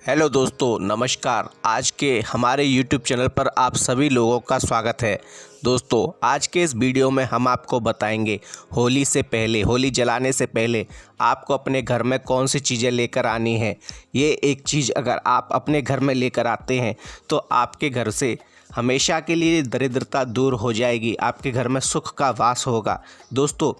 Hello दोस्तों, नमस्कार। आज के हमारे YouTube चैनल पर आप सभी लोगों का स्वागत है। दोस्तों, आज के इस वीडियो में हम आपको बताएंगे होली से पहले, होली जलाने से पहले आपको अपने घर में कौन सी चीज़ें लेकर आनी है। ये एक चीज़ अगर आप अपने घर में लेकर आते हैं तो आपके घर से हमेशा के लिए दरिद्रता दूर हो जाएगी, आपके घर में सुख का वास होगा। दोस्तों,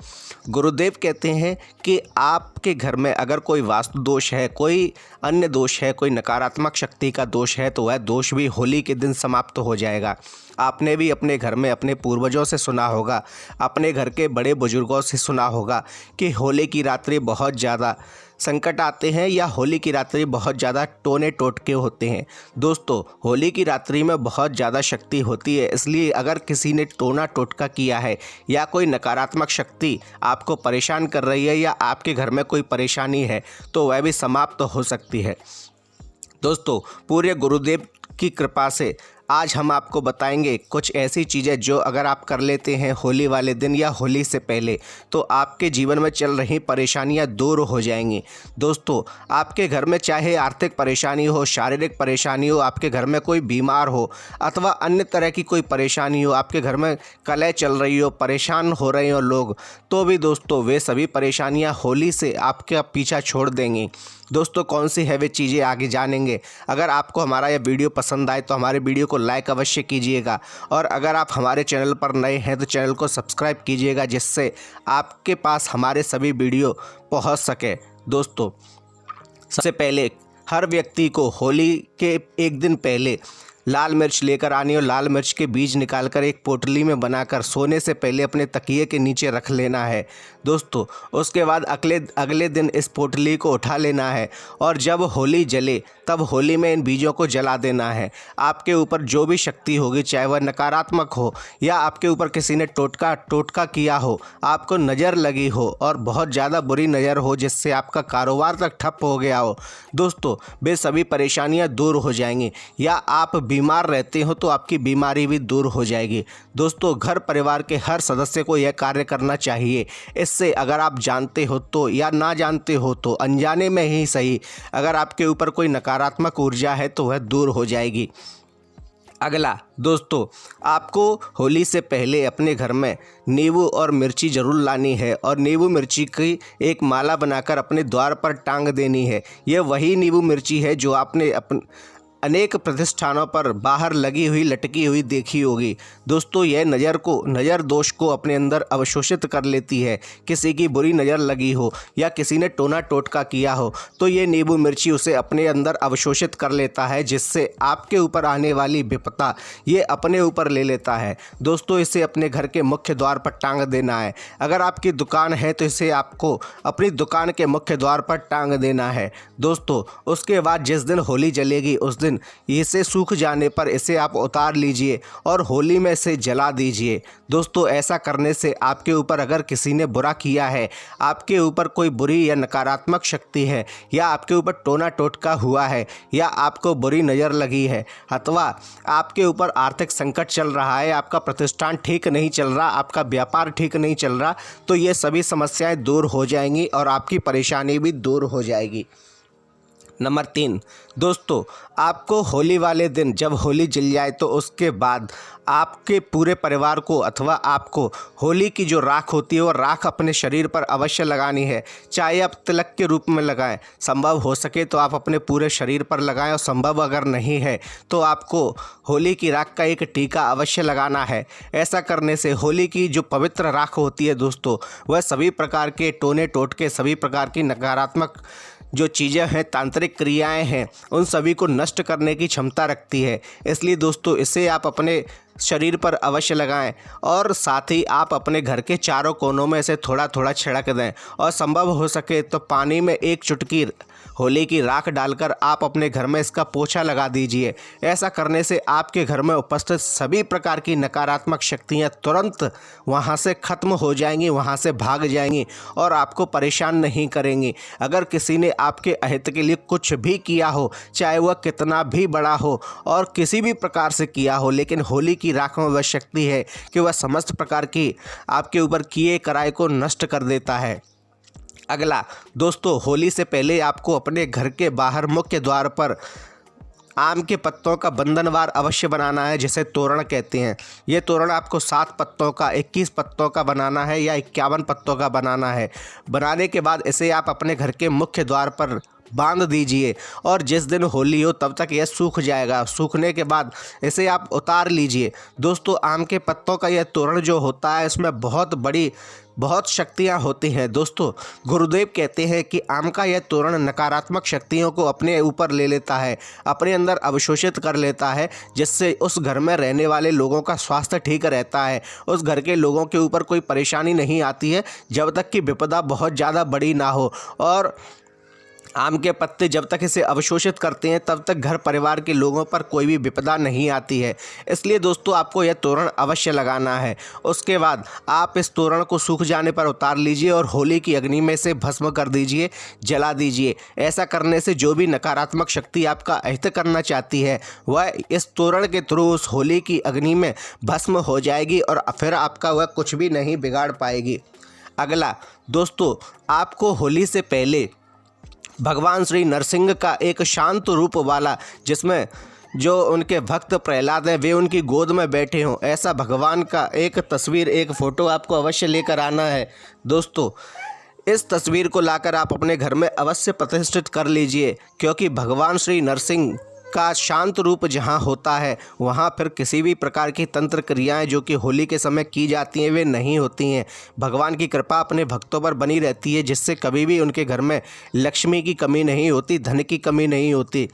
गुरुदेव कहते हैं कि आपके घर में अगर कोई वास्तु दोष है, कोई अन्य दोष है, कोई नकारात्मक शक्ति का दोष है तो वह दोष भी होली के दिन समाप्त हो जाएगा। आपने भी अपने घर में अपने पूर्वजों से सुना होगा, अपने घर के बड़े बुजुर्गों से सुना होगा कि होली की रात्रि बहुत ज़्यादा संकट आते हैं या होली की रात्रि बहुत ज़्यादा टोने टोटके होते हैं। दोस्तों, होली की रात्रि में बहुत ज़्यादा शक्ति होती है, इसलिए अगर किसी ने टोना टोटका किया है या कोई नकारात्मक शक्ति आपको परेशान कर रही है या आपके घर में कोई परेशानी है तो वह भी समाप्त हो सकती है। दोस्तों, पूरे गुरुदेव की कृपा से आज हम आपको बताएंगे कुछ ऐसी चीज़ें जो अगर आप कर लेते हैं होली वाले दिन या होली से पहले तो आपके जीवन में चल रही परेशानियां दूर हो जाएंगी। दोस्तों, आपके घर में चाहे आर्थिक परेशानी हो, शारीरिक परेशानी हो, आपके घर में कोई बीमार हो अथवा अन्य तरह की कोई परेशानी हो, आपके घर में कलह चल रही हो, परेशान हो रहे हो लोग, तो भी दोस्तों वे सभी परेशानियां होली से आपका पीछा छोड़ देंगी। दोस्तों, कौन सी है वे चीज़ें आगे जानेंगे। अगर आपको हमारा यह वीडियो पसंद आए तो हमारे वीडियो को लाइक अवश्य कीजिएगा और अगर आप हमारे चैनल पर नए हैं तो चैनल को सब्सक्राइब कीजिएगा, जिससे आपके पास हमारे सभी वीडियो पहुंच सके। दोस्तों, सबसे पहले हर व्यक्ति को होली के एक दिन पहले लाल मिर्च लेकर आनी और लाल मिर्च के बीज निकालकर एक पोटली में बनाकर सोने से पहले अपने तकिए के नीचे रख लेना है। दोस्तों, उसके बाद अगले दिन इस पोटली को उठा लेना है और जब होली जले तब होली में इन बीजों को जला देना है। आपके ऊपर जो भी शक्ति होगी, चाहे वह नकारात्मक हो या आपके ऊपर किसी ने टोटका किया हो, आपको नज़र लगी हो और बहुत ज़्यादा बुरी नज़र हो जिससे आपका कारोबार तक ठप हो गया हो, दोस्तों वे सभी परेशानियां दूर हो जाएंगी। या आप बीमार रहते हो तो आपकी बीमारी भी दूर हो जाएगी। दोस्तों, घर परिवार के हर सदस्य को यह कार्य करना चाहिए। इससे अगर आप जानते हो तो या ना जानते हो तो अनजाने में ही सही, अगर आपके ऊपर कोई नकारात्मक ऊर्जा है तो वह दूर हो जाएगी। अगला, दोस्तों, आपको होली से पहले अपने घर में नींबू और मिर्ची ज़रूर लानी है और नींबू मिर्ची की एक माला बनाकर अपने द्वार पर टांग देनी है। यह वही नींबू मिर्ची है जो आपने अनेक प्रतिष्ठानों पर बाहर लगी हुई, लटकी हुई देखी होगी। दोस्तों, यह नज़र दोष को अपने अंदर अवशोषित कर लेती है। किसी की बुरी नज़र लगी हो या किसी ने टोना टोटका किया हो तो ये नींबू मिर्ची उसे अपने अंदर अवशोषित कर लेता है, जिससे आपके ऊपर आने वाली विपदा ये अपने ऊपर ले लेता है। दोस्तों, इसे अपने घर के मुख्य द्वार पर टांग देना है। अगर आपकी दुकान है तो इसे आपको अपनी दुकान के मुख्य द्वार पर टांग देना है। दोस्तों, उसके बाद जिस दिन होली जलेगी उस दिन इसे सूख जाने पर इसे आप उतार लीजिए और होली में इसे जला दीजिए। दोस्तों, ऐसा करने से आपके ऊपर अगर किसी ने बुरा किया है, आपके ऊपर कोई बुरी या नकारात्मक शक्ति है या आपके ऊपर टोना टोटका हुआ है या आपको बुरी नज़र लगी है अथवा आपके ऊपर आर्थिक संकट चल रहा है, आपका प्रतिष्ठान ठीक नहीं चल रहा, आपका व्यापार ठीक नहीं चल रहा, तो ये सभी समस्याएं दूर हो जाएंगी और आपकी परेशानी भी दूर हो जाएगी। नंबर 3, दोस्तों, आपको होली वाले दिन जब होली जल जाए तो उसके बाद आपके पूरे परिवार को अथवा आपको होली की जो राख होती है वो राख अपने शरीर पर अवश्य लगानी है। चाहे आप तिलक के रूप में लगाएं, संभव हो सके तो आप अपने पूरे शरीर पर लगाएं और संभव अगर नहीं है तो आपको होली की राख का एक टीका अवश्य लगाना है। ऐसा करने से होली की जो पवित्र राख होती है दोस्तों, वह सभी प्रकार के टोने टोटके, सभी प्रकार की नकारात्मक जो चीज़ें हैं, तांत्रिक क्रियाएं हैं, उन सभी को नष्ट करने की क्षमता रखती है। इसलिए दोस्तों, इसे आप अपने शरीर पर अवश्य लगाएं और साथ ही आप अपने घर के चारों कोनों में इसे थोड़ा थोड़ा छिड़क दें और संभव हो सके तो पानी में एक चुटकी होली की राख डालकर आप अपने घर में इसका पोछा लगा दीजिए। ऐसा करने से आपके घर में उपस्थित सभी प्रकार की नकारात्मक शक्तियां तुरंत वहां से खत्म हो जाएंगी, वहां से भाग जाएंगी और आपको परेशान नहीं करेंगी। अगर किसी ने आपके अहित के लिए कुछ भी किया हो, चाहे वह कितना भी बड़ा हो और किसी भी प्रकार से किया हो, लेकिन होली की राख में वह शक्ति है कि वह समस्त प्रकार की आपके ऊपर किए कराए को नष्ट कर देता है। अगला दोस्तों, होली से पहले आपको अपने घर के बाहर मुख्य द्वार पर आम के पत्तों का बंधनवार अवश्य बनाना है, जिसे तोरण कहते हैं। ये तोरण आपको 7 पत्तों का, 21 पत्तों का बनाना है या 51 पत्तों का बनाना है। बनाने के बाद इसे आप अपने घर के मुख्य द्वार पर बांध दीजिए और जिस दिन होली हो तब तक यह सूख जाएगा। सूखने के बाद इसे आप उतार लीजिए। दोस्तों, आम के पत्तों का यह तोरण जो होता है इसमें बहुत शक्तियाँ होती हैं। दोस्तों, गुरुदेव कहते हैं कि आम का यह तोरण नकारात्मक शक्तियों को अपने ऊपर ले लेता है, अपने अंदर अवशोषित कर लेता है, जिससे उस घर में रहने वाले लोगों का स्वास्थ्य ठीक रहता है। उस घर के लोगों के ऊपर कोई परेशानी नहीं आती है जब तक कि विपदा बहुत ज़्यादा बड़ी ना हो। और आम के पत्ते जब तक इसे अवशोषित करते हैं तब तक घर परिवार के लोगों पर कोई भी विपदा नहीं आती है। इसलिए दोस्तों, आपको यह तोरण अवश्य लगाना है। उसके बाद आप इस तोरण को सूख जाने पर उतार लीजिए और होली की अग्नि में से भस्म कर दीजिए, जला दीजिए। ऐसा करने से जो भी नकारात्मक शक्ति आपका अहित करना चाहती है वह इस तोरण के थ्रू उस होली की अग्नि में भस्म हो जाएगी और फिर आपका वह कुछ भी नहीं बिगाड़ पाएगी। अगला दोस्तों, आपको होली से पहले भगवान श्री नरसिंह का एक शांत रूप वाला, जिसमें जो उनके भक्त प्रहलाद हैं वे उनकी गोद में बैठे हों, ऐसा भगवान का एक तस्वीर, एक फ़ोटो आपको अवश्य लेकर आना है। दोस्तों, इस तस्वीर को लाकर आप अपने घर में अवश्य प्रतिष्ठित कर लीजिए, क्योंकि भगवान श्री नरसिंह का शांत रूप जहाँ होता है वहाँ फिर किसी भी प्रकार की तंत्र क्रियाएं जो कि होली के समय की जाती हैं वे नहीं होती हैं। भगवान की कृपा अपने भक्तों पर बनी रहती है, जिससे कभी भी उनके घर में लक्ष्मी की कमी नहीं होती, धन की कमी नहीं होती।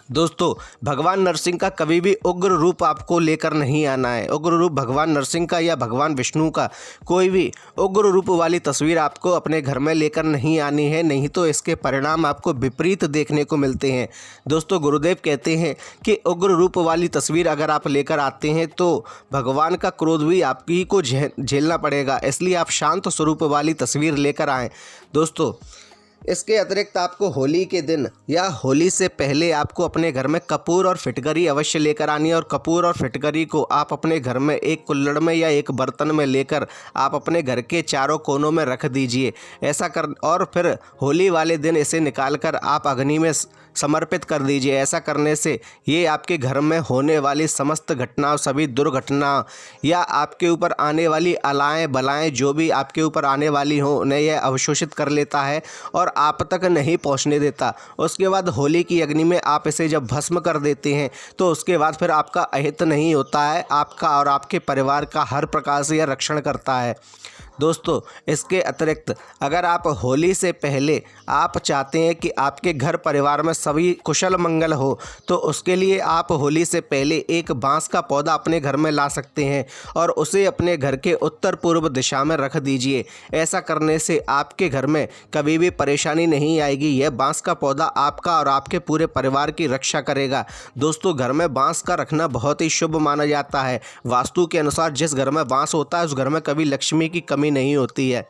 दोस्तों, भगवान नरसिंह का कभी भी उग्र रूप आपको लेकर नहीं आना है। उग्र रूप भगवान नरसिंह का या भगवान विष्णु का कोई भी उग्र रूप वाली तस्वीर आपको अपने घर में लेकर नहीं आनी है, नहीं तो इसके परिणाम आपको विपरीत देखने को मिलते हैं। दोस्तों, गुरुदेव कहते हैं कि उग्र रूप वाली तस्वीर अगर आप लेकर आते हैं तो भगवान का क्रोध भी आपकी को झेलना पड़ेगा, इसलिए आप शांत स्वरूप वाली तस्वीर लेकर आएँ। दोस्तों, इसके अतिरिक्त आपको होली के दिन या होली से पहले आपको अपने घर में कपूर और फिटकरी अवश्य लेकर आनी है और कपूर और फिटकरी को आप अपने घर में एक कुल्हड़ में या एक बर्तन में लेकर आप अपने घर के चारों कोनों में रख दीजिए। ऐसा कर और फिर होली वाले दिन इसे निकालकर आप अग्नि में समर्पित कर दीजिए। ऐसा करने से ये आपके घर में होने वाली समस्त घटनाओं, सभी दुर्घटनाओं या आपके ऊपर आने वाली अलाएँ बलाएँ जो भी आपके ऊपर आने वाली हों उन्हें यह अवशोषित कर लेता है और आप तक नहीं पहुंचने देता। उसके बाद होली की अग्नि में आप इसे जब भस्म कर देते हैं तो उसके बाद फिर आपका अहित नहीं होता है, आपका और आपके परिवार का हर प्रकार से यह रक्षण करता है। दोस्तों, इसके अतिरिक्त अगर आप होली से पहले आप चाहते हैं कि आपके घर परिवार में सभी कुशल मंगल हो तो उसके लिए आप होली से पहले एक बांस का पौधा अपने घर में ला सकते हैं और उसे अपने घर के उत्तर पूर्व दिशा में रख दीजिए। ऐसा करने से आपके घर में कभी भी परेशानी नहीं आएगी। यह बांस का पौधा आपका और आपके पूरे परिवार की रक्षा करेगा। दोस्तों, घर में बांस का रखना बहुत ही शुभ माना जाता है। वास्तु के अनुसार जिस घर में बांस होता है उस घर में कभी लक्ष्मी की कमी नहीं होती है।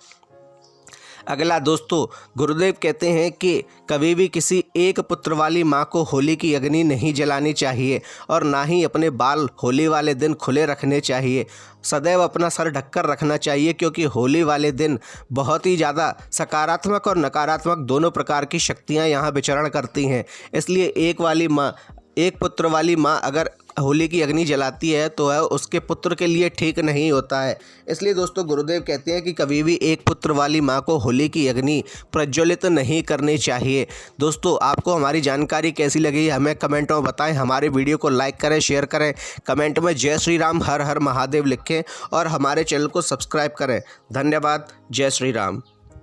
अगला दोस्तों, गुरुदेव कहते हैं कि कभी भी किसी एक पुत्र वाली माँ को होली की अग्नि नहीं जलानी चाहिए और ना ही अपने बाल होली वाले दिन खुले रखने चाहिए। सदैव अपना सर ढककर रखना चाहिए, क्योंकि होली वाले दिन बहुत ही ज़्यादा सकारात्मक और नकारात्मक दोनों प्रकार की शक्तियाँ यहाँ विचरण करती हैं। इसलिए एक पुत्र वाली माँ अगर होली की अग्नि जलाती है तो वह उसके पुत्र के लिए ठीक नहीं होता है। इसलिए दोस्तों, गुरुदेव कहते हैं कि कभी भी एक पुत्र वाली माँ को होली की अग्नि प्रज्वलित नहीं करनी चाहिए। दोस्तों, आपको हमारी जानकारी कैसी लगी हमें कमेंटों में बताएं। हमारे वीडियो को लाइक करें, शेयर करें, कमेंट में जय श्री राम, हर हर महादेव लिखें और हमारे चैनल को सब्सक्राइब करें। धन्यवाद। जय श्री राम।